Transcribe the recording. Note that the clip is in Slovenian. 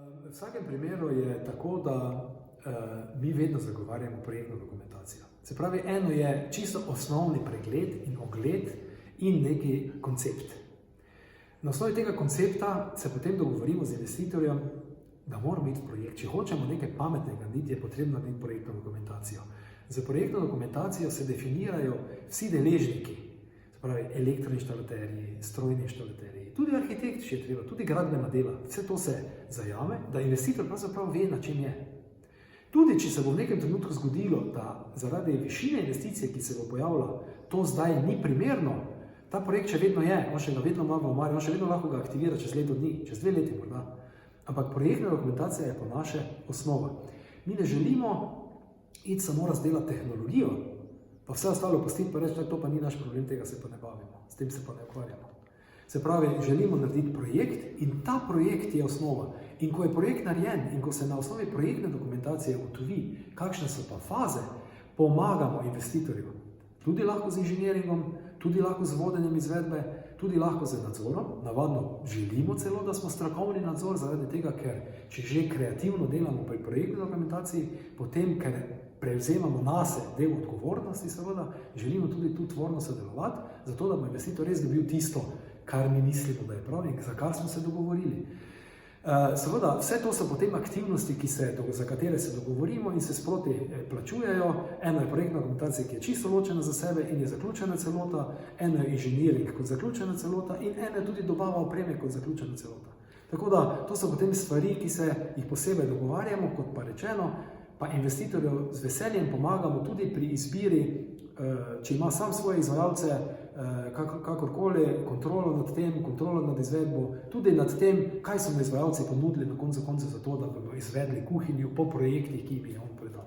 V vsakem primeru je tako, da mi vedno zagovarjamo projektno dokumentacijo. Se pravi, eno je čisto osnovni pregled in ogled in neki koncept. Na osnovi tega koncepta se potem dogovorimo z investitorjem, da moramo iti v projekt. Če hočemo nekaj pametnega narediti, je potrebno narediti projektno dokumentacijo. Za projektno dokumentacijo se definirajo vsi deležniki, se pravi elektroinštalaterji, strojni inštalaterji, tudi arhitekti, če je treba, tudi gradbena dela. Vse to se zajame, da investitor pravzaprav ve, na čem je. Tudi če se bo v nekem trenutku zgodilo, da zaradi višine investicije, ki se bo pojavila, to zdaj ni primerno, ta projekt še vedno je, on še ga vedno ima v omari, on še vedno lahko ga aktivira čez leto dni, čez 2 leti morda. Ampak projektna dokumentacija je po naše osnova. Mi ne želimo iti samo razdelati tehnologijo, pa vse ostalo pustiti, pa reči, da to pa ni naš problem, tega se pa ne bavimo, s tem se pa ne ukvarjamo. Se pravi, želimo narediti projekt in ta projekt je osnova. In ko je projekt narejen in ko se na osnovi projektne dokumentacije ugotovi, kakšne so pa faze, pomagamo investitorju. Tudi lahko z inženjeringom, tudi lahko z vodenjem izvedbe, tudi lahko z nadzorom. Navadno želimo celo, da smo strokovni nadzor, zaradi tega, ker če že kreativno delamo pri projektni dokumentaciji, potem, ker prevzemamo nase del odgovornosti, seveda, želimo tudi tu tvorno sodelovati, zato da bo investitor res dobil tisto, kar mi mislimo, da je prav in za kar smo se dogovorili. Seveda, vse to so potem aktivnosti, za katere se dogovorimo in se sproti plačujejo. Eno je projektna dokumentacija, ki je čisto ločena za sebe in je zaključena celota, eno je inženiring kot zaključena celota in eno je tudi dobava opreme kot zaključena celota. Tako da, to so potem stvari, ki se jih posebej dogovarjamo, kot pa rečeno, pa investitorju z veseljem pomagamo tudi pri izbiri, če ima sam svoje izvajalce, kakorkoli, kontrolo nad tem, kontrolo nad izvedbo, tudi nad tem, kaj so mu izvajalci ponudili na koncu za to, da bodo izvedli kuhinjo po projektih, ki bi jih on predal.